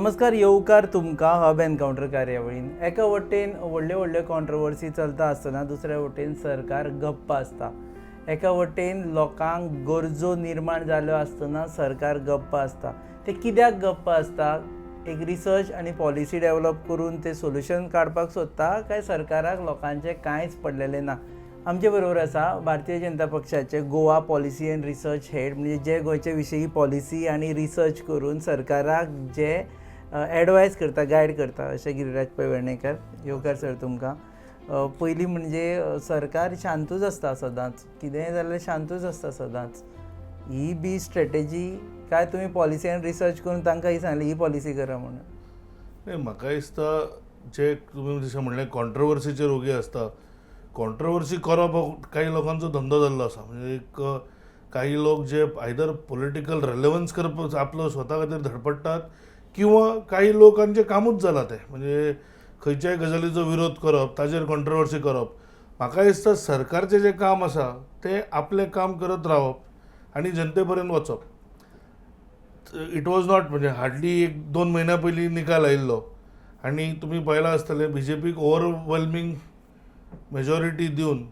नमस्कार, येवकार तुमकां हब एनकाउंटर कार्यावळीन. एका वटेन व्हडल्यो कॉन्ट्रोवर्सी चलता आसतना दुसऱ्या वटेन सरकार गप्प आसता. एका वटेन लोकांक गरजो निर्माण जाल्यो आसतना सरकार गप्प आसता. ते कित्याक गप्प आसता? एक रिसर्च आनी पॉलिसी डेव्हलप करून ते सोल्युशन काडपाक सोदता काय सरकाराक लोकांचें कांयच पडलेलें ना? आमचे बरोबर आसा भारतीय जनता पक्षाचे Goa policy end research head, म्हणजे जे गोंयचे विशयी पॉलिसी आनी रिसर्च करून सरकाराक जे एडवायस करता, गायड करता, अशे गिरीराज पै वेर्णेकर. येवकार सर तुमकां. पयलीं म्हणजे सरकार शांतूच आसता सदांच, कितेंय जाल्यार शांतूच आसता सदांच. ही बी स्ट्रेटेजी काय तुमी पॉलिसी एंड रिसर्च करून तांकां ही सांगली ही पॉलिसी करा म्हणून? नाही, म्हाका दिसता जे तुमी जशें म्हणलें कॉन्ट्रोवर्सीचेर ओगी आसता, कॉन्ट्रोवर्सी करप हो काही लोकांचो धंदो जाल्लो आसा. म्हणजे एक काही लोक जे आयदर पॉलिटिकल रेलेवन्स करप आपलो स्वता खातीर धडपडटात किंवा काही लोकांचें कामूच जालां तें, म्हणजे खंयच्याय गजालीचो विरोध करप, ताजेर कॉन्ट्रोवर्सी करप. म्हाका दिसता सरकारचें जें काम आसा तें आपलें काम करत रावप आनी जनते पर्यंत वचप. इट वॉज नॉट, म्हणजे हार्डली 1-2 म्हयन्या पयलीं निकाल आयिल्लो आनी तुमी पळयलां आसतलें BJPक ओवरवेल्मिंग मेजॉरिटी दिवन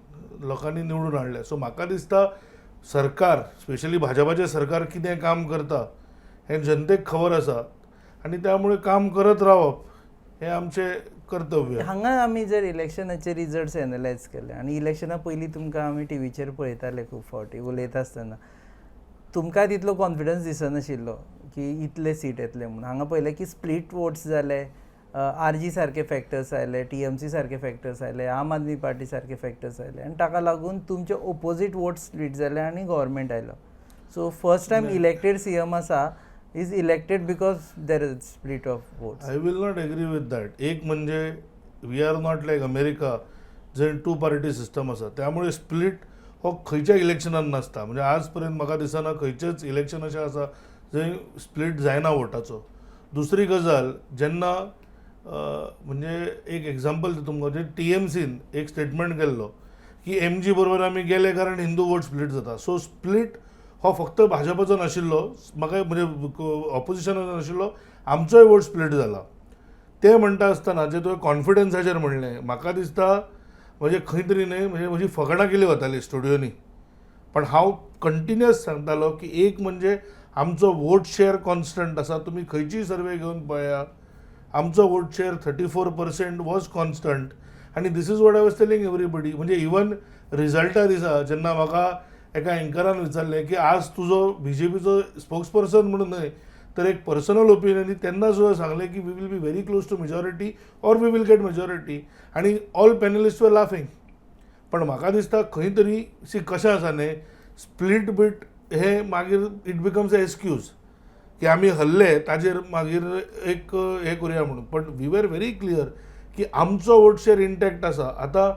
लोकांनी निवडून हाडले. सो म्हाका दिसता सरकार, स्पेशली भाजपाचें सरकार कितें काम करता हें जनतेक खबर आसा आनी त्यामुळे काम करत रावप हें आमचें कर्तव्य. हांगा आमी जर इलेक्शनाचे रिजल्ट्स एनालायज केले आनी इलेक्शना पयलीं तुमकां आमी टीव्हीचेर पळयताले खूब फावटी उलयता आसतना, तुमकां तितलो कॉन्फिडन्स दिसनाशिल्लो की इतले सीट येतले म्हणून. हांगा पळयलें की स्प्लीट वोट्स जाले, RG सारके फॅक्टर्स आयले, TMC सारके फॅक्टर्स आयले, आम आदमी पार्टी सारके फॅक्टर्स आयले आनी ताका लागून तुमचे ओपोजीट वोट्स स्प्लीट जाले आनी गव्हर्मेंट आयलो. So first time elected CM आसा is elected because there is split of votes. I will not agree with that. एक म्हणजे we are not like America जंय 2 पार्टी सिस्टम आसा, त्यामुळे स्प्लीट हो खंयच्या इलेक्शनान नासता. म्हणजे आज पर्यंत म्हाका दिसना खंयचेंच इलेक्शन अशें आसा जंय स्प्लीट जायना वोटाचो. दुसरी गजाल, जेन्ना म्हणजे एक एग्जाम्पल दिता तुमकां, जे TMCन एक स्टेटमेंट केल्लो की MG बरोबर आमी गेले कारण हिंदू वोट स्प्लीट जाता. सो स्प्लीट हो फक्त भाजपाचो नाशिल्लो, म्हाका म्हणजे ऑपोजिशनाचो नाशिल्लो, आमचोय वोट स्प्लीट जाला. ते म्हणटा आसतना जे तुवें कॉन्फिडन्साचेर म्हणलें, म्हाका दिसता म्हणजे खंय तरी न्हय, म्हणजे म्हजी फकाणां केली वताली स्टुडियोनी. पण हांव कंटिन्युअस सांगतालो की एक म्हणजे आमचो वोट शेअर कॉन्स्टंट आसा. तुमी खंयचीय सर्वे घेवन पळया, आमचो वोट शेअर 34% वॉज कॉन्स्टंट आनी this is what I was telling everybody. म्हणजे इवन रिजल्टा दिसा जेन्ना म्हाका एका एंकरान विचारलें की आज तुजो BJPचो स्पोक्सपर्सन म्हणून न्हय तर एक पर्सनल ओपिनियन, तेन्ना सुद्दां सांगलें की we will be very close to majority or we will get majority आनी ऑल पॅनलिस्ट वर लाफिंग. पण म्हाका दिसता खंय तरी कशें आसा न्हय, स्प्लीट बीट हे मागीर इट बिकम्स अ एक्सक्यूज की आमी हरले ताजेर मागीर एक हे करुया म्हणून. पण वी वर व्हेरी क्लियर की आमचो वोट शेअर इंटॅक्ट आसा. आतां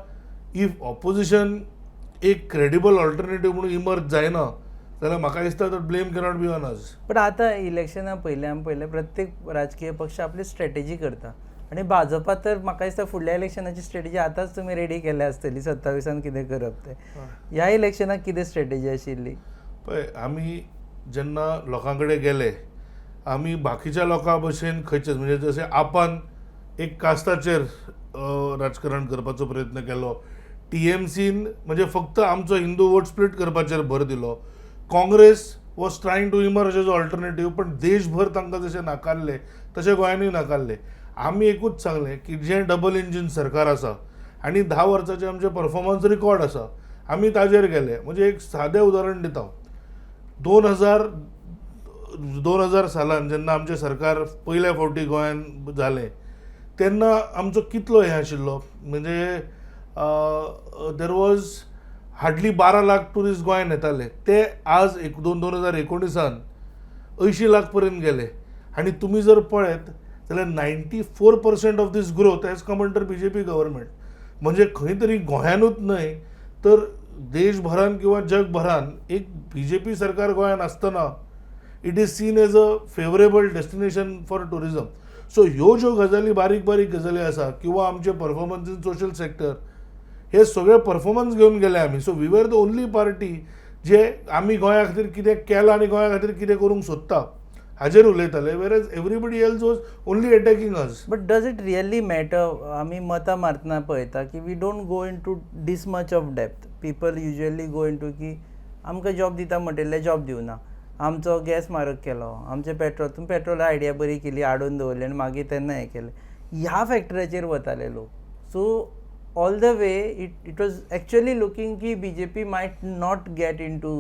इफ ऑपोजिशन एक क्रेडिबल ऑल्टरनेटिव्ह म्हणून इमर्ज जायना जाल्यार म्हाका दिसता that blame cannot be on us. पण आतां इलेक्शना पयले प्रत्येक राजकीय पक्ष आपली स्ट्रेटेजी करता आनी भाजपा तर म्हाका दिसता फुडल्या इलेक्शनाची स्ट्रेटेजी आतांच तुमी रेडी केल्या आसतली 27 कितें करप ते. ह्या इलेक्शनाक कितें स्ट्रेटेजी आशिल्ली? पळय, आमी जेन्ना लोकां कडेन गेले, आमी बाकीच्या लोकां भशेन खंयचेच, म्हणजे जशें आपान एक कास्ताचेर राजकारण करपाचो प्रयत्न केलो, TMCन म्हणजे फक्त आमचो हिंदू वोट स्प्लीट करपाचेर भर दिलो, Congress was trying to emerge as alternative, पण देशभर तांकां जशें नाकारले तशें गोंयांनूय नाकारले. आमी एकूच सांगलें की जें डबल इंजीन सरकार आसा आनी 10 वर्सांचे आमचे परफॉर्मन्स रिकॉर्ड आसा, आमी ताजेर गेले. म्हणजे एक सादें उदाहरण दिता. 2000 सालान जेन्ना आमचें सरकार पयल्या फावटी गोंयांत जालें तेन्ना आमचो कितलो हें आशिल्लो, म्हणजे there was hardly 12 lakh tourist गोंयांत येताले. ते आज 2019 80 लाख पर्यंत गेले. आनी तुमी जर पळयत जाल्यार 94% of this growth has come under BJP government. म्हणजे खंय तरी गोंयांतूच न्हय तर देशभरान किंवा जगभरान एक BJP सरकार गोंयांत आसतना it is seen as a favourable destination for tourism. So ह्यो ज्यो गजाली बारीक बारीक गजाली आसा किंवा आमचे परफॉर्मन्स इन सोशल सेक्टर, हे सगळे परफॉर्मन्स घेवन गेले आमी. So we were the only party जे आमी गोंया खातीर कितें केलां आनी गोंया खातीर कितें करूंक सोदता हाजेर उलयताले, whereas everybody else was only attacking us. But does it really matter? आमी मतां मारतना पळयता की we don't go into this much of depth. People usually go into की आमकां जॉब दिता म्हणटिल्ले जॉब दिवना, आमचो गॅस म्हारग केलो, आमचें पेट्रोल, तुमी पेट्रोल आयडिया बरी केली, हाडून दवरली आनी मागीर तेन्ना हें केलें, ह्या फॅक्टराचेर वताले लोक. So all the way it was actually looking की BJP might not get in to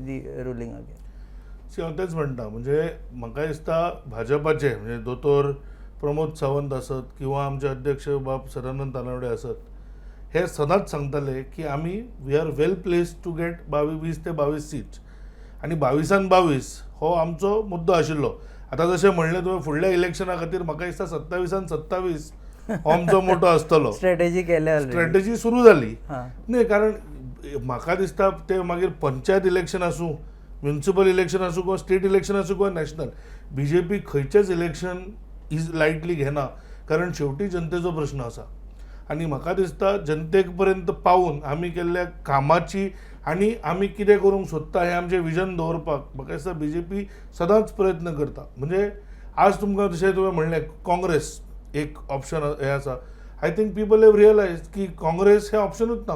the ruling again. हांव तेच म्हणटा, म्हणजे म्हाका दिसता भाजपाचे म्हणजे दोतोर प्रमोद सावंत आसत किंवा आमचे अध्यक्ष बाब सदानंद तानावडे आसत, हे सदांच सांगताले की आमी we are well place to get 20 ते 22 सीट्स आनी 22 हो आमचो मुद्दो आशिल्लो. आतां जशें म्हणलें तुवें फुडल्या इलेक्शना खातीर म्हाका दिसता 27 हो आमचो मोठो आसतलो. स्ट्रॅटेजी केल्या स्ट्रॅटेजी सुरू जाली. हां. न्ही, कारण म्हाका दिसता ते मागीर पंचायत इलेक्शन आसूं, म्युनिसिपल इलेक्शन आसूं किंवा स्टेट इलेक्शन आसूं किंवा नॅशनल, BJP खंयचेच इलेक्शन लायटली घेना, कारण शेवटी जनतेचो प्रश्न आसा. आनी म्हाका दिसता जनतेक पर्यंत पावून आमी केल्ल्या कामाची आनी आमी कितें करूंक सोदता हें आमचें विजन दवरपाक म्हाका दिसता BJP सदांच प्रयत्न करता. म्हणजे आज तुमकां जशें तुवें म्हणलें काँग्रेस एक ऑप्शन हें आसा, I think people have realise की काँग्रेस हें ऑप्शनूच ना.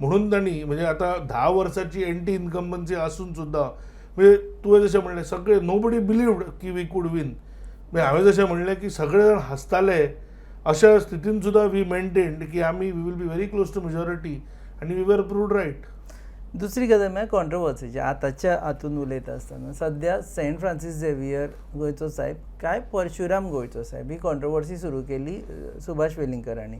म्हणून तांणी म्हणजे आतां 10 वर्सांची एंटी इन्कम्बन्सी आसून सुद्दां म्हणजे तुवें जशें म्हणलें सगळे नोबडी बिलीव्ड की वी कूड वीन. म्हणजे हांवें जशें म्हणलें की सगळे जाण हांसताले, अशा स्थितीन सुद्दां वी मेंटेन्ड की आमी we will be very close to majority आनी वी वर प्रूव्ड रायट. दुसरी गजाल म्हळ्यार कॉन्ट्रोवर्सीची आतांच्या हातून उलयता आसतना सद्या सेंट फ्रांसीस झेवियर गोंयचो साहेब काय परशुराम गोंयचो साहेब ही कॉन्ट्रोवर्सी सुरू केली सुभाष वेलिंगकरांनी.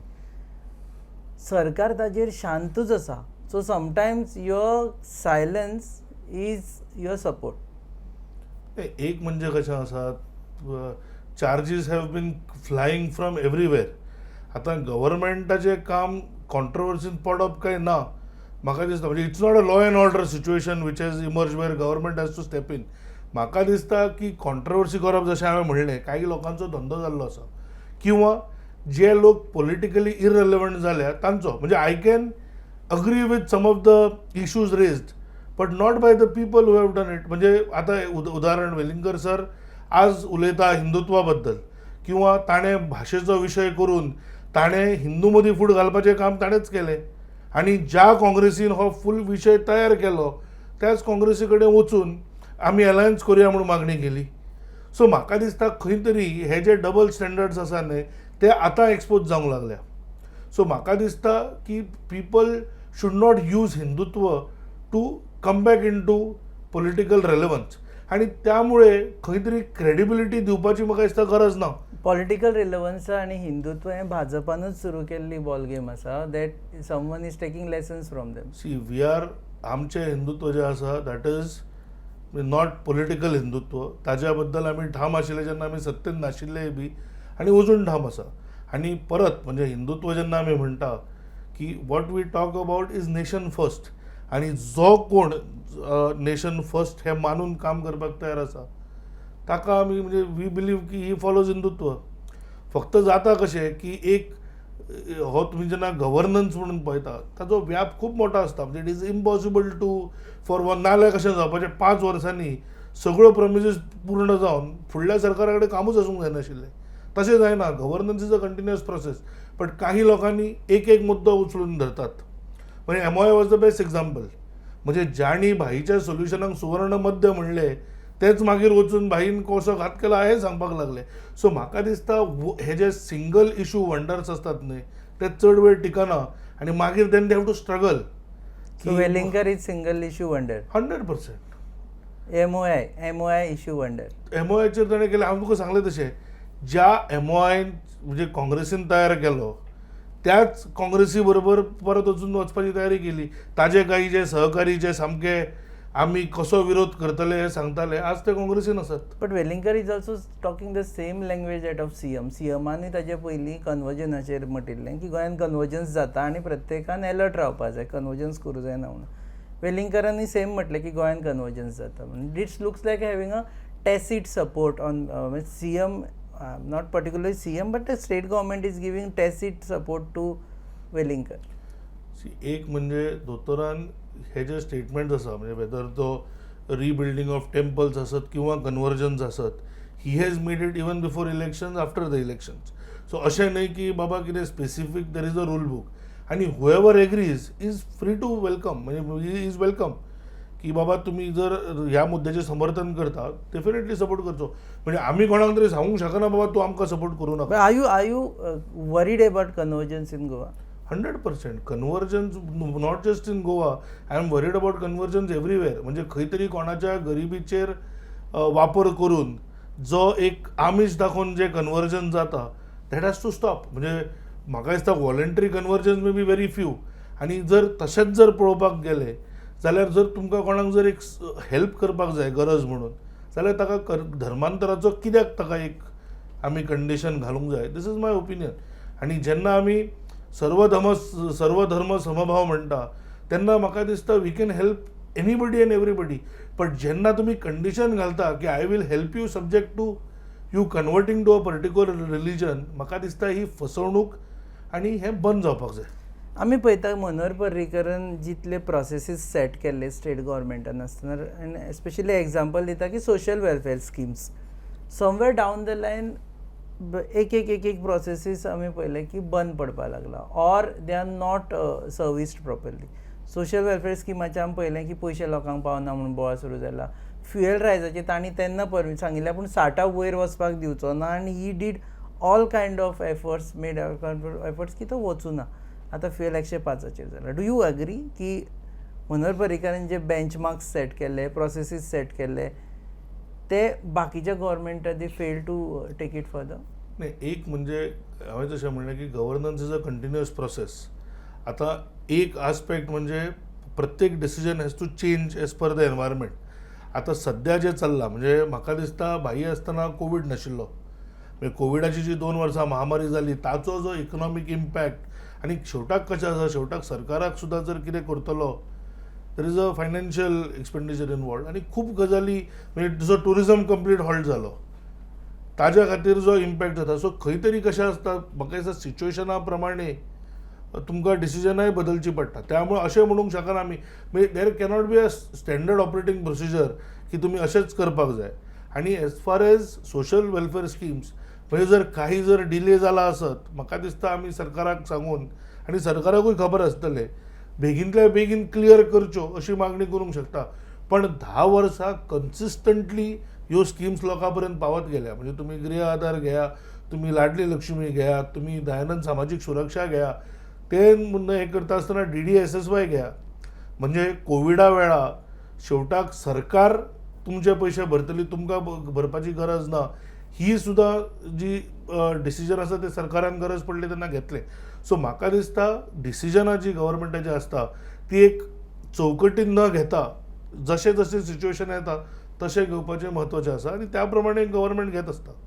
सरकार ताजेर शांतूच आसा. So sometimes your silence is your support. एक म्हणजे कशें आसा, charges have been flying from everywhere. आतां गव्हर्मेंटाचें काम कॉन्ट्रोवर्सीन पडप काय ना म्हाका दिसता. म्हणजे it's not a law and order situation which has emerge where government has to step in. म्हाका दिसता की कॉन्ट्रोवर्सी करप जशें हांवें म्हणलें काही लोकांचो धंदो जाल्लो आसा किंवा जे लोक पॉलिटिकली इररेलेवंट जाल्या तांचो. म्हणजे I can agree with some of the issues raised but not by the people who have done it. म्हणजे आतां उदाहरण वेलिंगकर सर आज उलयता हिंदुत्वा बद्दल किंवा ताणें भाशेचो विशय करून ताणें हिंदू मदीं फूट घालपाचें काम ताणेंच केलें आनी ज्या काँग्रेसीन हो फूल विशय तयार केलो त्याच काँग्रेसी कडेन वचून आमी अलायन्स करुया म्हणून मागणी केली. सो म्हाका दिसता खंय तरी हे जे डबल स्टँडर्ड्स आसा न्हय ते आतां एक्सपोज जावंक लागल्या. सो म्हाका दिसता की people should not use Hindutva to come back into political relevance आनी त्यामुळे खंय तरी क्रेडिबिलिटी दिवपाची म्हाका दिसता गरज ना. पॉलिटिकल रिलेवन्स आनी हिंदुत्व हें भाजपानूच सुरू केल्ली बॉल गेम आसा that someone is taking lessons from them. See we are आमचें हिंदुत्व जें आसा that is not political Hindutva. ताज्या बद्दल आमी ठाम आशिल्ले जेन्ना आमी सत्तेन नाशिल्ले बी आनी अजून ठाम आसा. आनी परत म्हणजे हिंदुत्व जेन्ना आमी म्हणटा की what we talk about is nation first आनी जो कोण नेशन फर्स्ट हे मानून काम करपाक तयार आसा ताका आमी म्हणजे वी बिलीव की ही फॉलोज हिंदुत्व. फक्त जाता कशें की एक हो तुमी जेन्ना गव्हर्नन्स म्हणून पळयता ताचो व्याप खूब मोठो आसता. म्हणजे it is impossible to for one नाल्यार कशें जावपाचें 5 वर्सांनी सगळ्यो प्रॉमिसीस पूर्ण जावन फुडल्या सरकारा कडेन कामूच आसूंक जायनाशिल्लें. तशें जायना. Governance is a continuous process. But काही लोकांनी एक मुद्दो उचलून धरतात. म्हणजे MOI was the best example. म्हणजे ज्यांनी भाईच्या सोल्युशनाक सुवर्ण मध्य म्हणले तेच मागीर वचून भाईन कसो घात केला हे सांगपाक लागले. सो म्हाका दिसता हे जे सिंगल इश्यू वंडर्स आसतात न्हय ते चड वेळ टिकना आनी मागीर then they have to struggle. So Velingkar is single issue wonder. 100%. MOI issue wonder. MOIचेर ताणें केलें. हांव तुका सांगलें तशें ज्या MOI म्हणजे काँग्रेसीन तयार केलो त्याच काँग्रेसी बरोबर परत वचून वचपाची तयारी केली. ताजे काही जे सहकारी जे सामके आमी कसो विरोध करतले हे सांगताले आज ते काँग्रेसीन आसात. But Velingkar is also talking the same language that of सीएमांनी ताजे पयलीं कन्वर्जनाचेर म्हणिल्लें की गोंयांत कन्वर्जन्स जाता आनी प्रत्येकान अलर्ट रावपा जाय, कन्वर्जन्स करूं जायना म्हणून. वेलिंगकरांनी सेम म्हटलें की गोंयांत कन्वर्जन्स जाता म्हणून. It's looks like having a tacit support on CM, not particularly CM but the state government is giving tacit support to Velingkar. एक म्हणजे दोतोरान हे जे स्टेटमेंट आसा म्हणजे वेदर तो रिबिल्डिंग ऑफ टेम्पल्स असत किंवा कन्वर्जन्स असत, he has made it even before elections after the elections. So अशें न्हय की बाबा कितें specific there is a rule book, आनी whoever agrees is free to welcome, म्हणजे इज वेलकम की बाबा तुम्ही जर ह्या मुद्द्याचे समर्थन करता डेफिनेटली सपोर्ट करचो. म्हणजे आम्ही कोणाक तरी सांगूंक शकना बाबा तू आमकां सपोर्ट करू But नका. are you worried about convergence in Goa? 100% convergence not just in Goa, I am worried about convergence everywhere. म्हणजे खंय तरी कोणाच्या गरिबीचेर वापर करून जो एक आमिष दाखोवन जे कन्वर्जन जाता दॅट हॅज टू स्टॉप. म्हणजे म्हाका दिसता voluntary convergence may be very few. आनी जर तशेंच जर पळोवपाक गेले जाल्यार जर तुमकां कोणाक जर एक हेल्प करपाक जाय गरज म्हणून, जाल्यार ताका धर्मांतराचो कित्याक ताका एक आमी कंडिशन घालूंक जाय. This is my opinion. आनी जेन्ना आमी सर्वधर्म समभाव म्हणटा तेन्ना म्हाका दिसता we can help anybody and everybody. But जेन्ना तुमी कंडिशन घालता की I will help you subject to you converting to a particular religion, म्हाका दिसता ही फसवणूक आनी हें बंद जावपाक जाय. आमी पळयता मनोहर पर्रीकरान जितले प्रोसेसीस सेट केल्ले स्टेट गव्हर्मेंटान आसतना, आनी एस्पेशली एग्जाम्पल दिता की social welfare schemes somewhere down the line एक प्रोसेसीस आमी पळयले की बंद पडपाक लागला or they are not serviced properly. Social welfare स्किमाचें आमी पळयलें की पयशे लोकांक पावना म्हणून बोवाळ सुरू जाला. फ्युएल रायजाचे तांणी तेन्ना सांगिल्लें पूण 60 वयर वचपाक दिवचो ना, आनी he did all kind of efforts made efforts की तो वचूं ना. आतां फ्युएल 105 जाला. डू यू एग्री की मनोहर पर्रीकरान जे बेंचमार्क्स सेट केल्ले, प्रोसेसीस सेट केल्ले, ते बाकीच्या गव्हर्मेंटा they fail to take it further? नाही, एक म्हणजे हांवें जशें म्हणलें की governance is a continuous process. आता एक आस्पेक्ट म्हणजे प्रत्येक decision has to change as per the environment. आता सध्या जे चल्लां म्हणजे म्हाका दिसता भाई आसतना कोवीड नाशिल्लो. म्हणजे कोविडाची जी 2 वर्सां महामारी जाली ताचो जो इकॉनॉमीक इम्पॅक्ट आनी शेवटाक कशें आसा, शेवटाक सरकाराक सुद्दां जर कितें करतलो there is a financial expenditure involved. आनी खूब गजाली म्हणजे जो टुरिझम कंप्लीट हॉल्ट जालो ताज्या खातीर जो इम्पॅक्ट जाता. सो खंय तरी कशें आसता म्हाका दिसता सिच्युएशना प्रमाणे तुमकां डिसिजनाय बदलची पडटा. त्यामुळे अशें म्हणूंक शकना आमी म्हणजे there cannot be a standard operating procedure की तुमी अशेंच करपाक जाय. आनी as far as social welfare schemes म्हणजे जर काही जर डिले जाला आसत म्हाका दिसता आमी सरकाराक सांगून आनी सरकाराकूय खबर आसतलें बेगींतल्या बेगीन क्लियर करच्यो अशी मागणी करूंक शकता. पण 10 वर्सां कन्सिस्टंटली ह्यो स्किम्स लोकां पर्यंत पावत गेल्या. म्हणजे तुम्ही गृह आधार घ्या, तुम्ही लाडली लक्ष्मी घ्या, तुम्ही दयानंद सामाजिक सुरक्षा घ्या, ते हे करता आसतना DDSSY घ्या. म्हणजे कोविडा वेळा शेवटाक सरकार तुमचे पयशे भरतली, तुमकां भरपाची गरज ना. ही सुद्दां जी डिसिजन आसा ते सरकारान गरज पडली तेन्ना घेतले. सो म्हाका दिसता डिसिजनां जी गव्हर्मेंटाची आसता ती एक चौकटीन न घेता जशें जशें सिच्युएशन येता तशें घेवपाचें म्हत्वाचें आसा आनी त्या प्रमाणे गव्हर्मेंट घेत आसता.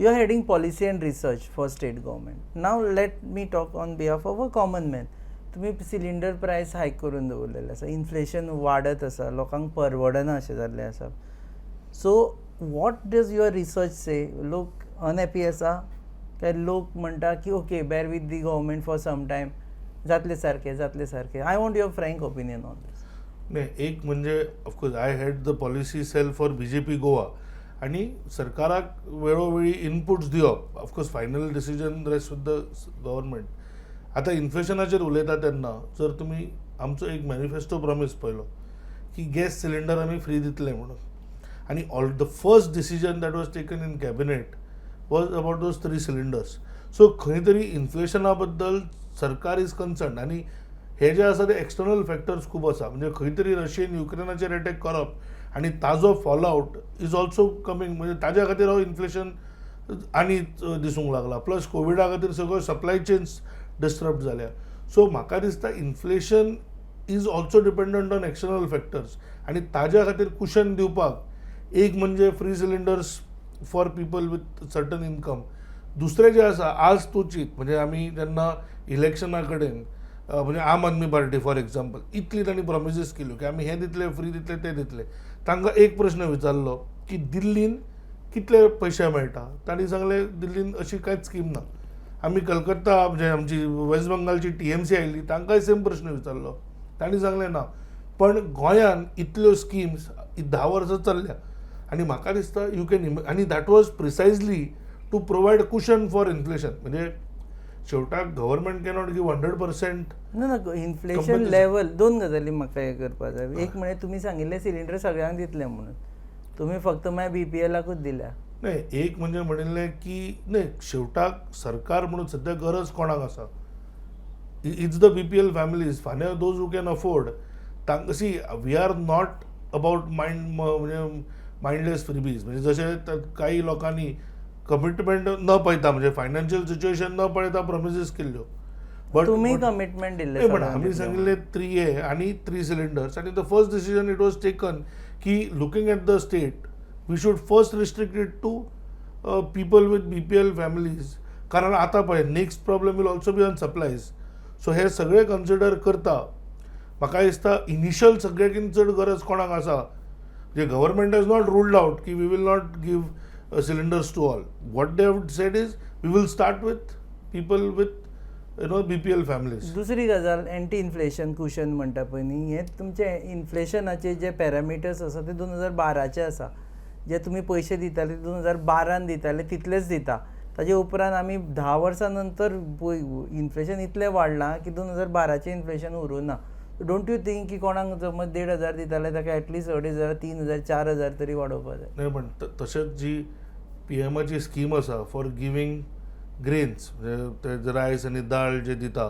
You are heading policy and research for state government. Now let me talk on behalf of a common man. तुम्ही सिलिंडर प्रायस हायक करून दवरलेले आसा, इन्फ्लेशन वाडत आसा, लोकांक परवडना अशें जाल्लें आसा. So what does your research say? लोक अनहॅपी आसा काय लोक म्हणटा की okay bear with the government for some time, जातले सारके. I want your frank opinion on this. नाही, एक म्हणजे of course I head the policy cell for BJP Goa आणि सरकाराक वेळोवेळी इनपुट्स दिवप. Of course final decision rest with the government. आता इन्फ्लेशनाचेर उलयता तेन्ना जर तुमी आमचो एक मॅनिफेस्टो प्रॉमीस पळयलो की गॅस सिलिंडर आमी फ्री दितले म्हणून, आणि the first decision that was taken in cabinet was about those 3 cylinders. So खंय तरी इन्फ्लेशना बद्दल सरकार इज कन्सर्न, आणि हे जे आसा ते एक्सटर्नल फॅक्टर्स खूब आसा. म्हणजे खंय तरी रशियन युक्रेनाचेर अटॅक करप आणि ताजो फॉलआउट इज ऑल्सो कमिंग, म्हणजे ताज्या खातीर हो इन्फ्लेशन आनी दिसूंक लागला. प्लस कोविडा खातीर सगळ्यो सप्लाय चेन्स डिस्टर्ब जाल्या. सो म्हाका दिसता inflation is also dependent on external factors, आणि ताज्या खातीर कुशन दिवपाक एक म्हणजे free cylinders for people with certain income. दुसरें जें आसा आज तूं चिंत, म्हणजे आमी जेन्ना इलेक्शना कडेन म्हणजे आम आदमी पार्टी फॉर एक्झाम्पल इतली तांणी प्रॉमिसीस केल्यो की आमी हें दितले, फ्री दितले, ते दितले. तांकां एक प्रश्न विचारलो की दिल्लीन कितले पयशे मेळटा. तांणी सांगलें दिल्लीन अशी कांयच स्कीम ना. आमी कलकत्ता म्हणजे आमची वेस्ट बंगालची TMC आयिल्ली, तांकांय सेम प्रश्न विचारलो, तांणी सांगलें ना. पण गोंयान इतल्यो स्किम्स 10 वर्सां चल्ल्या, आणि म्हाका दिसता यू कॅन आणि that was precisely to provide cushion for inflation. म्हणजे शेवटाक गव्हर्मेंट कॅनॉट गिव 100%. ना इन्फ्लेशन लेवल दोन गजाली म्हाका हे करपाक जाय. एक म्हणजे तुमी सांगिल्ले सिलिंडर सगळ्यांक दितले म्हणून, तुमी फक्त मागीर BPLाकूच दिल्या. नाही, एक म्हणजे म्हणिल्लें की नाही, शेवटाक सरकार म्हणून सद्या गरज कोणाक आसा? It's the BPL families. फाल्यां दोज हू कॅन अफोर्ड तांकां see we are not about म्हणजे माइंडलेस फ्रीबीज. म्हणजे जशें काही लोकांनी कमिटमेंट न पळयता, म्हणजे फायनान्शियल सिच्युएशन न पळयता प्रॉमिसीस केल्ल्यो. बट तुम्ही कमिटमेंट दिल्ले. पण आमी सांगिल्ले 3A आणि 3 सिलिंडर्स, आणि the first decision it was taken की looking at the state we should first restrict it to people with BPL families. कारण आतां पळय next problem will also be on supplies. So हे सगळे कन्सिडर करता म्हाका दिसता इनिशियल सगळ्याकीन चड गरज कोणाक आसा, म्हणजे government has not ruled out की we will not give cylinders to all. What they have said is we will start with people with BPL families. दुसरी गजाल एंटी इन्फ्लेशन कुशन म्हणटा पळय न्ही, हे तुमचे इन्फ्लेशनाचे जे पॅरामिटर्स आसा ते 2012चे आसा. जे तुमी पयशे दिताले 2012 दिताले तितलेच दिता. ताजे उपरांत आमी 10 वर्सां नंतर इन्फ्लेशन इतलें वाडलां की 2012चे इन्फ्लेशन उरूना. डोंट यू थिंक की कोणाक समज 1,500 दिताले ताका एटलीस्ट 2,500, 3,000, 4,000 तरी वाडोवपाक जाय. नाही, पण तशेंच जी PMची स्कीम आसा फॉर गिवींग ग्रेन्स, म्हणजे ते रायस आनी दाळ जे दिता,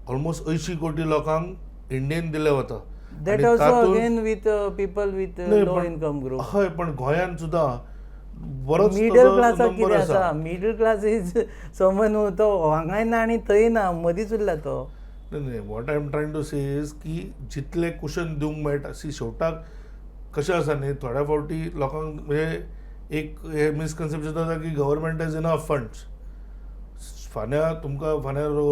ऑलमोस्ट 80 कोटी लोकांक इंडियन दिले वता. That also again with people with low income group. हय, पण गोंयान सुद्दां बरोच मिडल क्लासाक कितें आसा? मिडल क्लास इज समन तो हांगाय ना आनी थंय ना, मदींच उरला तो. नाही, what I am trying to say is की जितले कुशन दिवंक मेळटा. सी शेवटाक कशें आसा न्ही, थोड्या फावटी लोकांक म्हणजे एक हे मिसकन्सेप्शन आसा की गव्हर्मेंट हॅज इनफ फंड्स. फाल्यां तुमकां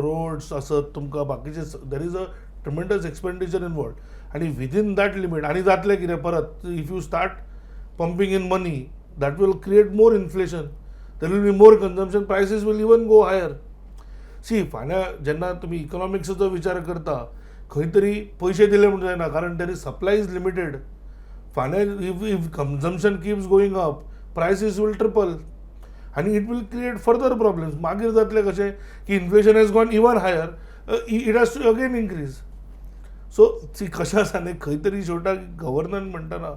रोड्स आसत, तुमकां बाकीचे there is a tremendous expenditure involved, आणि विदीन दॅट लिमीट. आणि जातलें कितें परत, if you start pumping in money that will create more inflation, there will be more consumption, prices will even go higher. See फाल्यां जेन्ना तुमी इकॉनॉमिक्साचो विचार करता खंय तरी पयशे दिले म्हणून जायना, कारण there is supply is limited. फाल्यां if consumption keeps going up prices will triple, आणि it will create further problems. मागीर जातलें कशें की inflation has gone even higher, it has to again increase. So see कशें आसा न्ही, खंय तरी शेवटाक गव्हर्नन्स म्हणटना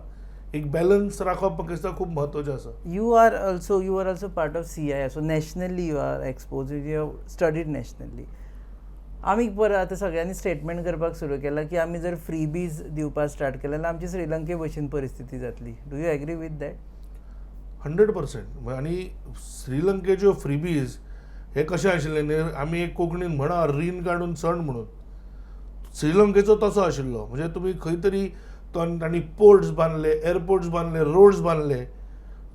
एक बॅलन्स राखप म्हाका दिसता खूब म्हत्वाचें आसा. You are also part of CII, so nationally you are exposed, you have studied nationally. आमी परत आतां सगळ्यांनी स्टेटमेंट करपाक सुरू केला की आमी जर फ्रीबीज दिवपाक स्टार्ट केलें जाल्यार आमची श्रीलंके भशेन परिस्थिती जातली. Do you agree with that? 100%. आणि श्रीलंकेच्यो फ्रीबीज हे कशें आशिल्लें न्ही, आमी एक कोंकणीन म्हणा रीण काडून सण म्हणून, श्रीलंकेचो तसो आशिल्लो. म्हणजे तुमी खंय तरी तांणी पोर्ट्स बांदले, एअरपोर्ट्स बांदले, रोड्स बांदले,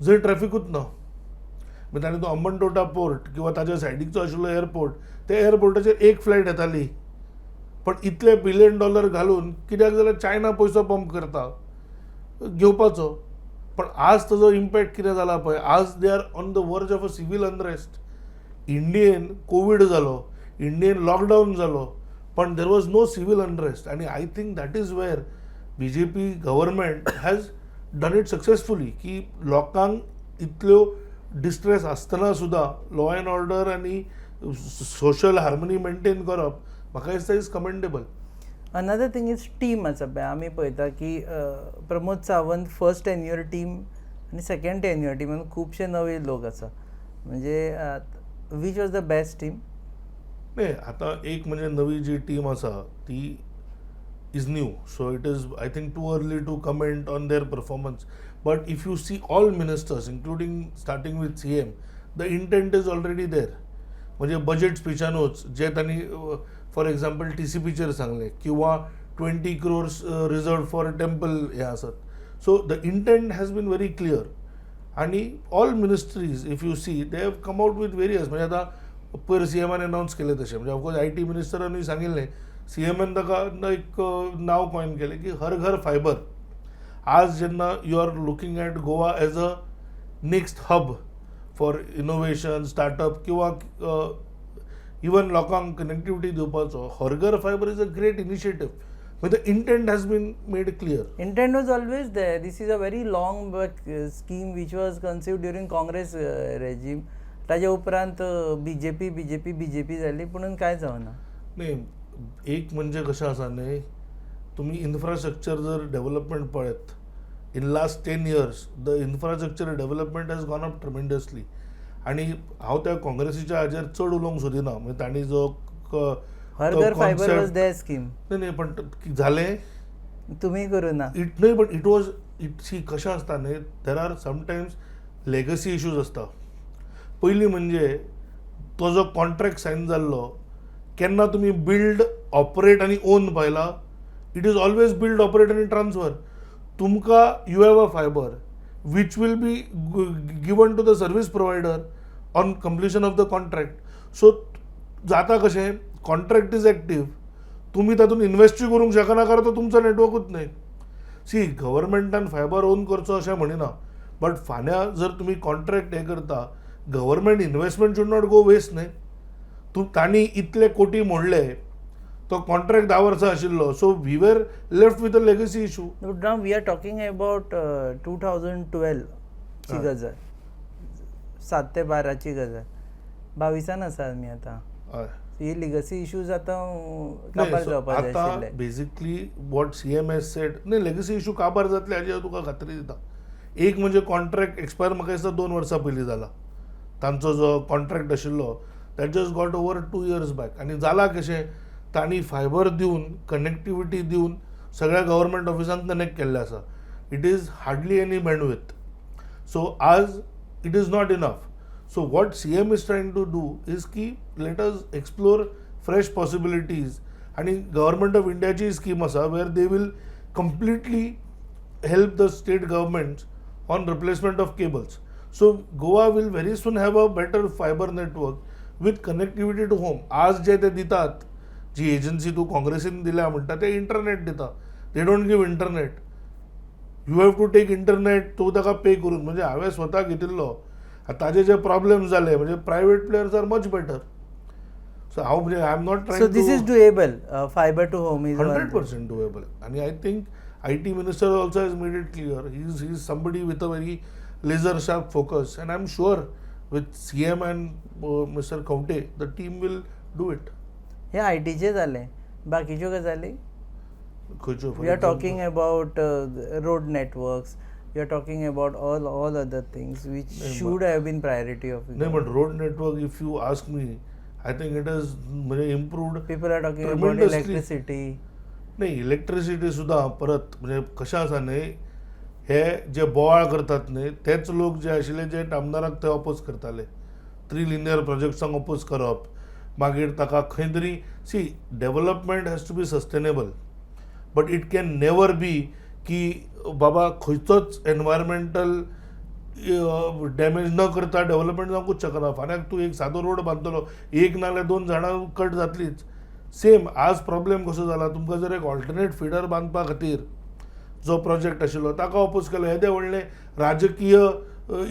जंय ट्रॅफिकूच ना. मागीर ताणें तो अंबनटोटा पोर्ट किंवा ताच्या सायडीकचो आशिल्लो एअरपोर्ट, त्या एअरपोर्टाचेर एक फ्लायट येताली. पण इतले $1 बिलियन घालून कित्याक जाल्यार चायना पयसो पंप करता घेवपाचो. पण आज ताजो इम्पॅक्ट कितें जाला पळय, आज they are on the verge of a civil unrest. इंडियेन कोवीड जालो, इंडियेन लॉकडावन जालो, पण there was no civil unrest. आणि I think that is where BJP government has done it successfully, की लोकांक इतल्यो डिस्ट्रेस आसतना सुद्दां लॉ अँड ऑर्डर आनी सोशल हार्मनी मेंटेन करप म्हाका दिसता is commendable. Another thing is team आसा पळय, आमी पळयता की Pramod Sawant first tenure team आनी सेकंड टेन्युअर टीम म्हणून खुबशे नवे लोक आसा. म्हणजे which was the best team? नाही, आता एक म्हणजे नवी जी टीम आसा ती is new, so it is, I think, too early to comment on their performance. But if you see all ministers, including starting with CM, the intent is already there. म्हणजे budget स्पिचानूच जे त्यांनी for example TCPचेर सांगले किंवा 20 crores reserve for temple हे आसत. So the intent has been very clear. आणि all ministries if you see they have come out with various, म्हणजे आता पयर CMन अनाउन्स केले तशें, म्हणजे ऑफकोर्स IT मिनिस्टरांनी सांगिल्लें, CMन ताका एक नाव कॉइन केलें की हर घर फायबर. आज जेन्ना you are looking at Goa as a next hub for innovation, startup किंवा इवन लोकांक कनेक्टिविटी दिवपाचो, हर घर fibre is a great initiative. म्हणजे the intent has been made clear. Intent was always there. This is a very long scheme which was conceived during Congress regime. ताजे उपरांत BJP जाली, पुणून काय जावना. नाही, एक म्हणजे कशें आसा न्ही, तुम्ही इन्फ्रास्ट्रक्चर जर डेव्हलपमेंट पळयत, in last 10 years the infrastructure development has gone up tremendously. आणि हांव त्या काँग्रेसीच्या हाजेर चड उलोवंक सोदिना, म्हणजे तांणी जो हर घर फायबर वॉज देयर स्कीम. नाही पण झालें तुम्ही करू ना. इट नाही, but it was it see कशें आसता न्ही, there are sometimes legacy issues आसता. पयलीं म्हणजे तो जो कॉन्ट्रॅक्ट सायन जाल्लो, केन्ना तुम्ही बिल्ड, ऑपरेट आणि ओन पाहिला, it is always build, operate आणि ट्रान्सफर. तुमकां you have a fibre which will be given to the service provider on completion of the contract. So जाता कशें, कॉन्ट्रॅक्ट इज एक्टीव, तुम्ही तातूंत इन्वेस्टूय करूंक शकना, कारण तो तुमचो नेटवर्कूच न्ही. सी, गव्हर्मेंटान फायबर ओन करचो अशें म्हणिना, बट फाल्यां जर तुम्ही कॉन्ट्रॅक्ट हे करता, government investment should not go waste न्ही. तांणी इतले कोटी मोडले, तो कॉन्ट्रॅक्ट 10 वर्सां आशिल्लो, so we were left with a legacy issue. Now we are talking about 2012 ची गजाल, 7 ते 12 ची गजाल. 22 आसा आमी आतां. ही लिगसी इश्यूज आतां काबार जावपाक जाय आता आशिल्ले. Basically what CM has sed, नाही लेगसी इशू काबार जातले हाजी हांव तुका खात्री दिता. एक म्हणजे कॉन्ट्रॅक्ट एक्सपायर म्हाका दिसता 2 वर्सां पयलीं जाला. तांचो जो कॉन्ट्रॅक्ट आशिल्लो that just got over 2 years back. आणि जाला कशें, तांणी फायबर दिवन, कनेक्टिविटी दिवन सगळ्या गव्हर्मेंट ऑफिसांक कनेक्ट केल्लें आसा. It is hardly any bandwidth. So आज it is not enough. So what CM is trying to do is की let us explore fresh possibilities. आणि गव्हर्मेंट ऑफ इंडियाची स्कीम आसा where they will completely help the state governments on replacement of cables. So Goa will very soon have a better fiber network with connectivity to home. आज जे ते दितात, जी agency तू काँग्रेसीन दिल्या म्हणटा ते इंटरनेट दिता. They don't give internet. You have to take internet, तू ताका पे करून. म्हणजे हांवें स्वता घेतिल्लो, ताजे जे प्रॉब्लेम जाले, म्हणजे private players are much better. So हांव म्हणजे I am not trying So this is doable. Fiber to home is 100% doable. And I think IT minister also has made it clear. He's somebody with a very laser sharp focus, and I'm sure with CM and Mr. Kaute, the team will do it. हे आयटीचे जाले. बाकीच्यो गजाली खंयच्यो? We are talking about road networks, we are talking about all other things which should have been priority of. नाही, but road network if you ask me, I think it is म्हणजे improved. People are talking about electricity. नाही, electricity सुद्धा परत म्हणजे कशें आसा न्ही, हे जे बोवाळ करतात न्ही, तेच लोक जे आशिल्ले जे आमदाराक ते ऑपोज करताले. 3 linear प्रोजेक्ट्सांक ऑपोज करप, मागीर ताका खंय तरी. See, development has to be sustainable, but it can never be की बाबा खंयचोच एनवायरमेंटल डॅमेज न करता डेव्हलपमेंट जावंकूच शकना. फाल्यां तूं एक सादो रोड बांदतलो, एक नाल्यार 2 झाडां कट जातलीच. सेम आज प्रॉब्लेम कसो जाला, तुमकां जर एक ऑल्टरनेट फिडर बांदपा खातीर जो प्रोजेक्ट आशिल्लो ताका ऑपोज केलो. येदे व्हडले राजकीय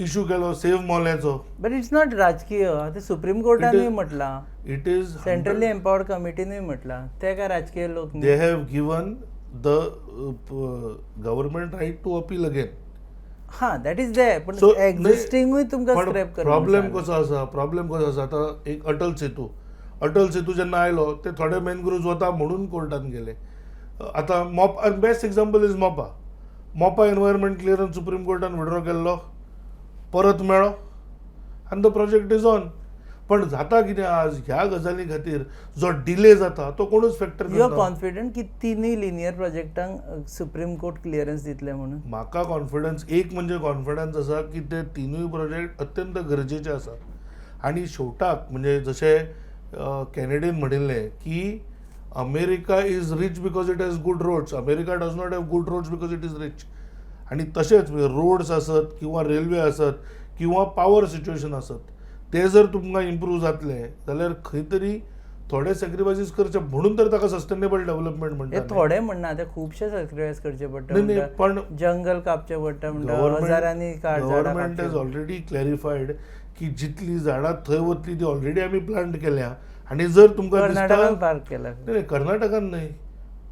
इशू केलो सेव्ह मोल्याचो. बट इट्स नॉट राजकीय, ते सुप्रीम कोर्टानूय म्हटलां, इट इज सेंट्रली एम्पावर्ड कमिटीनूय म्हटलां, ते काय राजकीय लोक न्ही. They have given the government right to appeal again. हा दॅट इज दे, पण So, एक्झिस्टिंगूय तुमकां पण स्क्रॅप प्रॉब्लेम कसो आसा आता एक अटल सेतू जेन्ना आयलो ते थोडे मॅनग्रुव्ज वता म्हणून कोर्टान गेले. आता बेस्ट एक्झाम्पल इज मोपा एनवायरमेंट क्लिअरन्स सुप्रीम कोर्टान विड्रॉ केल्लो, परत मेळ्ळो आनी द प्रोजेक्ट इज ऑन. पण जाता कितें आज ह्या गजाली खातीर जो डिले जाता तो कोणूच फॅक्टर यू आर करना. कॉन्फिडंट की तिनूय लिनियर प्रोजेक्टांक सुप्रीम कोर्ट क्लियरन्स दितले म्हणून? म्हाका कॉन्फिडन्स कॉन्फिडन्स आसा की ते तिनूय प्रोजेक्ट अत्यंत गरजेचे आसा. आनी शेवटाक म्हणजे जशें कॅनेडीन म्हणिल्लें की America is rich because it has good roads, America does not have good roads because it is rich. आनी तशेंच रोड्स आसत किंवा रेल्वे आसत किंवा पावर सिच्युएशन आसत, ते जर तुमकां इम्प्रूव जातले जाल्यार खंय तरी थोडे सॅक्रिफायसीस करचे. म्हणून तर ताका सस्टेनेबल डेव्हलपमेंट हे म्हणटात. थोडे म्हणना, ते खुबशे सॅक्रिफायस करचे पडटा नाही, म्हणटा, पण जंगल कापचे पडटा म्हणटा, हजारांनी गव्हर्नमेंट हॅज ऑलरेडी क्लॅरिफायड की जितली झाडां थंय वतली ती ऑलरेडी आमी प्लांट केल्या. आनी जर तुमकां कर्नाटकान पार्क केला. नाही कर्नाटकान न्हय,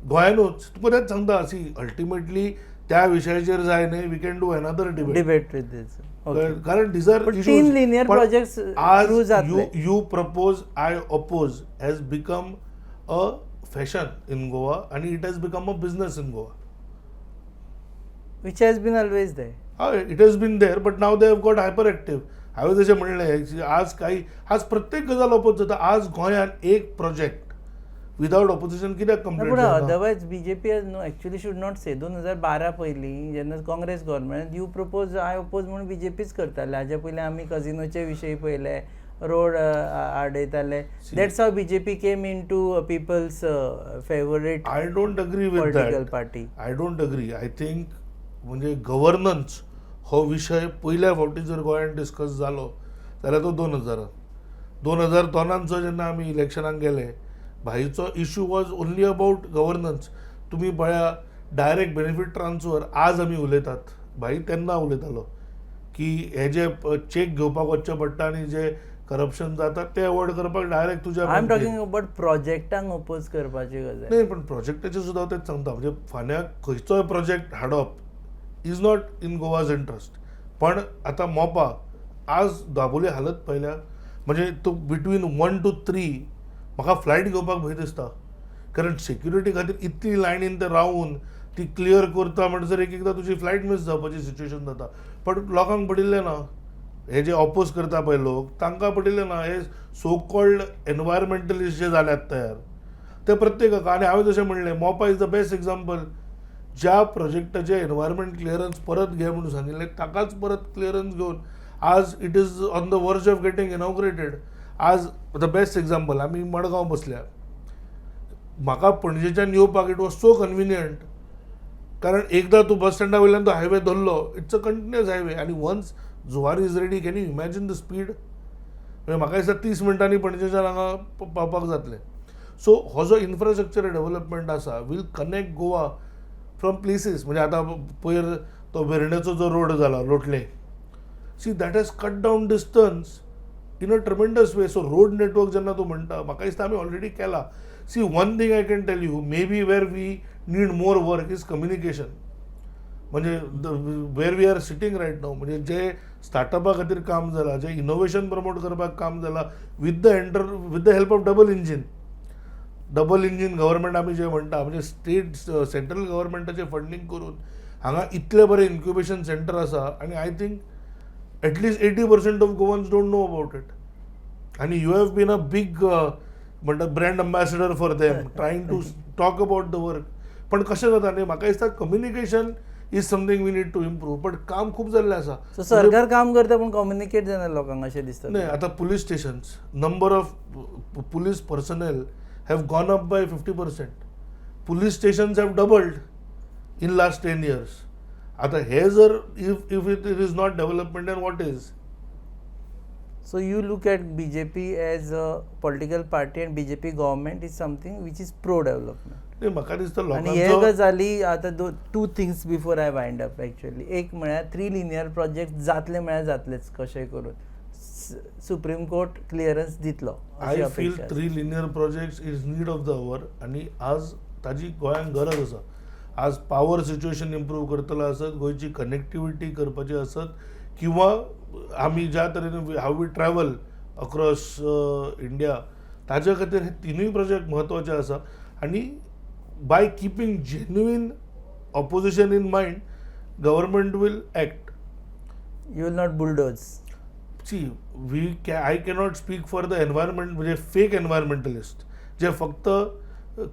गोंयानूच. तुका तेच सांगता सी अल्टिमेटली त्या विशयाचेर जाय न्हय, we can do another debate with this. कारण these are But issues. तीन linear पण projects आज through जातले. you propose, I oppose has become a fashion in Goa and it has become a business in Goa. Which has been always there. It has been there, but now they have got hyperactive. हांवें जशें म्हणलें आज प्रत्येक गजाल oppose जाता. आज गोंयांत एक प्रोजेक्ट विदाउट ऑपोजिशन कित्याक कंप्लीट पूण जाता? Otherwise BJP actually should not say 2012 पयलीं जेन्ना Congress government you propose I oppose म्हणून बीजेपीच करताले. हाज्या पयलीं आमी कजिनोचे विशयी पळयले, रोड आडयताले. That's how BJP came in to people's favourite I don't agree with political that. Party. I don't agree. I think म्हणजे गव्हर्नन्स हो विशय पयल्या फावटी जर गोंयांत डिस्कस जालो जाल्यार तो 2002 जेन्ना आमी इलेक्शनाक गेले, भाईचो issue was only about governance. तुमी पळया डायरेक्ट बेनिफीट ट्रान्सफर आज आमी उलयतात, भाई तेन्ना उलयतालो की हे जे चेक घेवपाक वचचें पडटा आनी जे करप्शन जाता ते अवॉइड करपाक डायरेक्ट तुज्या आय एम टॉकिंग अबाउट प्रोजेक्टांक ओपोज करपाची गजाल. नाही, पण प्रोजेक्टाचें सुद्दां हांव तेच सांगता. म्हणजे फाल्यां खंयचोय प्रोजेक्ट हाडप is not in Goa's interest. पण आतां मोपा आज दाबोली हालत पळयल्या म्हणजे तूं बिटवीन 1 to 3 म्हाका फ्लायट घेवपाक भंय दिसता. कारण सेक्युरिटी खातीर इतली लायनीन ते रावून ती क्लियर करता म्हणसर एकदां तुजी फ्लायट मिस जावपाची सिच्युएशन जाता. पण लोकांक पडिल्लें ना, हे जे ऑपोज करता पळय लोक तांकां पडिल्लें ना. हे सो कॉल्ड एनवायरमेंटलिस्ट जे जाल्यात तयार ते प्रत्येकाक. आनी हांवें जशें म्हणलें मोपा इज द बेस्ट एक्झाम्पल. ज्या प्रोजेक्टाचे एनवायरमेंट क्लियरन्स परत घे म्हणून सांगिल्लें ताकाच परत क्लियरन्स घेवन आज it is on the verge of getting inaugurated. आज द बेस्ट एक्झाम्पल आमी मडगांव बसल्या. म्हाका पणजेच्यान येवपाक इट वॉज सो कन्विनियंट. कारण एकदां तूं बस स्टँडा वयल्यान तो हायवे धरलो, इट्स अ कंटिन्युअस हायवे. आनी वन्स जुवार is ready, can you imagine the speed? म्हणजे म्हाका दिसता 30 मिनटांनी पणजेच्यान हांगा पावपाक जातलें. सो हो जो इन्फ्रास्ट्रक्चर डेव्हलपमेंट आसा will connect Goa from places. म्हणजे आतां पयर तो वेर्णेचो जो रोड जाला लोटले, see that has cut down distance in a tremendous way. So road network जेन्ना तूं म्हणटा म्हाका दिसता आमी ऑलरेडी केला. See one thing I can tell you, may be where we need more work is communication. म्हणजे where we are sitting right now, म्हणजे जे स्टार्टअपा खातीर काम जालां, जे इनोव्हेशन प्रमोट करपाक काम जालां with the help of double engine government आमी जे म्हणटा, म्हणजे स्टेट सेंट्रल गव्हर्मेंटाचें फंडींग करून हांगा इतले बरे इन्क्युबेशन सेंटर आसा. आनी I think at least 80% of Goans don't know about it. आनी you have been a big म्हणटा brand ambassador for them, trying to talk about the work. पण कशें जाता न्ही, म्हाका दिसता communication is something we need to improve. पण काम खूप जाल्लें आसा. सो सरकार काम करता पूण कम्युनिकेट जायना लोकांक अशें दिसता. नाही, आता police stations, number of police personal have gone up by 50%. Police stations have doubled in last 10 years. आता हे जर if it is not development and what is. So you look at BJP as a political party and BJP government is something which is pro-development. नाही म्हाका दिसता आणि हे लोकांचो गजाली आता two things before I wind up actually. एक म्हळ्यार 3 लिनियर प्रोजेक्ट जातले म्हळ्यार जातलेच कशेंय करून. सुप्रीम कोर्ट क्लियरन्स दितलो I feel 3 linear projects is need of the our आणि आज ताजी गोंयांत गरज आसा. आज पावर सिच्युएशन इम्प्रूव करतलो आसत, गोंयची कनेक्टिविटी करपाची आसत, किंवा आमी ज्या तरेन how we travel across India ताज्या खातीर हे तिनूय प्रोजेक्ट म्हत्वाचे आसा. आणि by keeping genuine opposition in mind government will act. You will not bulldoze. See I cannot speak for the environment, म्हणजे फेक एनवायरमेंटलिस्ट जे फक्त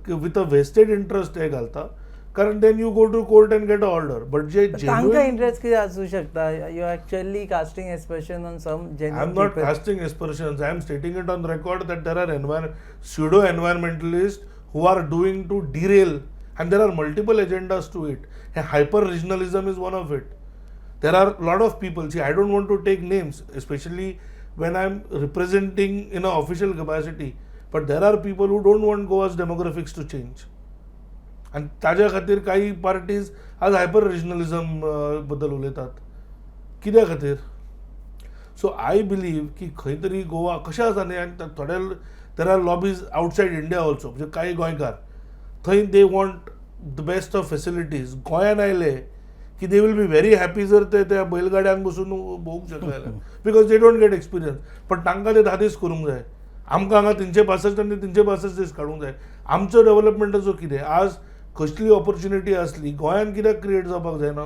विथ अ वेस्टेड इंटरेस्ट हे घालता. कारण then you go to court and get a order. But जे तांकां interest कितें आसूं शकता. You actually casting aspersion on some I am genuine not casting aspersions. I am stating it on record that there are pseudo environmentalists who are doing to derail, and there are multiple agendas to it. And hyper regionalism is one of it. There are a lot of people. See, I don't want to take names, especially when I am representing in an official capacity. But there are people who don't want Goa's demographics to change. आणि ताज्या खातीर काही parties आज hyper regionalism बद्दल उलयतात. कित्या खातीर? So I believe की खंय तरी गोवा कशें आसा न्ही, आनी थोडे there are lobbies outside India also. म्हणजे काही गोंयकार थंय they want the best of facilities. गोंयान आयले की they will be very happy जर ते त्या बैलगाड्यान बसून भोवूंक शकले because they don't get experience. पण तांकां ते 10 दीस करूंक जाय. आमकां हांगा 365 आनी 365 दीस काडूंक जाय. आमचो डेव्हलपमेंटाचो कितें? आज कसली ऑपॉर्च्युनिटी असली गोंयान कित्याक क्रिएट जावपाक जायना?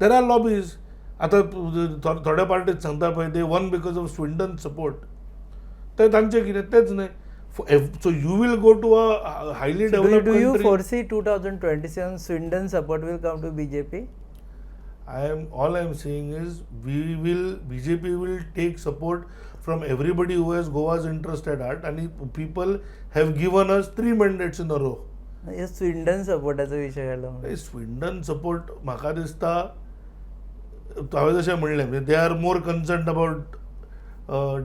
There are lobbies. आतां थोड्या पार्टीज सांगता पळय they won because of Swindon support. ते तांचें कितें? तेच न्हय. So you will go to a highly developed do you country. foresee 2027 Swindon support will come to BJP? All I am saying is BJP will take support from everybody who has Goa's interest at heart, and people have given us 3 mandates in a row. हे Swindon सपोर्टाचो विशय काडलो. Swindon support म्हाका दिसता हांवें जशें म्हणलें they are more concern about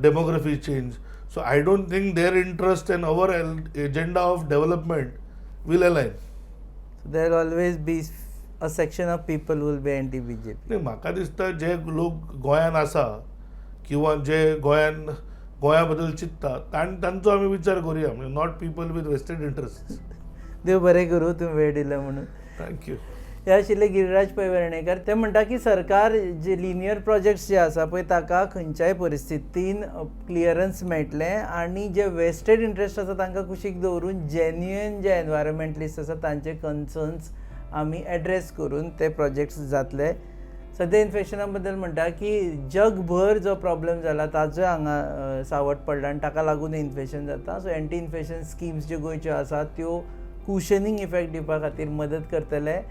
demography change. So I don't think their interest and our agenda of development will align. So there will always be a section of people who will be anti-BJP. नाही म्हाका दिसता जे लोक गोंयान आसा किंवा जे गोंया बद्दल चिंतता तांचो आमी विचार करुया. म्हणजे not people with vested interest. देव बरें करूं तुमी वेळ दिलो म्हणून. थँक्यू. हे आशिल्ले गिरिराज पै वेर्णेकर. ते म्हणटा की सरकार जे लिनियर प्रोजेक्ट्स जे आसा पळय ताका खंयच्याय परिस्थितीन क्लियरन्स मेळटलें आनी जे वेस्टेड इंट्रस्ट आसा तांकां कुशीक दवरून जेन्युइन जे एनवायरमेंटलिस्ट आसा तांचे कन्सर्न्स आमी एड्रेस करून ते प्रोजेक्ट्स जातले. सद्या इन्फेक्शना बद्दल म्हणटा की जगभर जो प्रॉब्लेम जाला ताजो हांगा सावट पडला आनी ताका लागून इन्फेक्शन जाता. सो एंटी इन्फेक्शन स्किम्स ज्यो गोंयच्यो आसा त्यो कुशनिंग इफेक्ट दिवपा खातीर मदत करतले.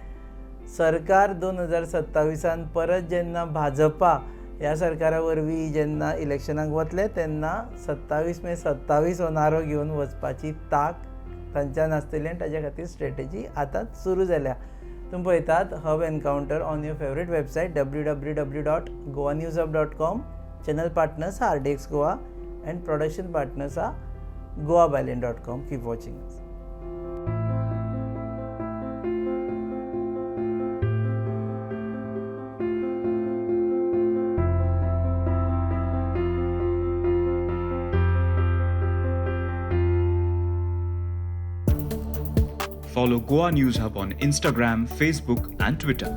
सरकार 2027 परत जेन्ना भाजपा ह्या सरकारा वरवीं जेन्ना इलेक्शनाक वतले तेन्ना 27 मे 27 हो नारो घेवन वचपाची ताक तांच्यान आसतली आनी ताच्या खातीर स्ट्रेटेजी आतांच सुरू जाल्या. तुमी पळयतात hub encounter on your favourite website www.goanewsup.com. Channel partners are RDX Goa and production partners are goaballion.com. Keep watching us. Follow Goa News Hub on Instagram, Facebook, and Twitter.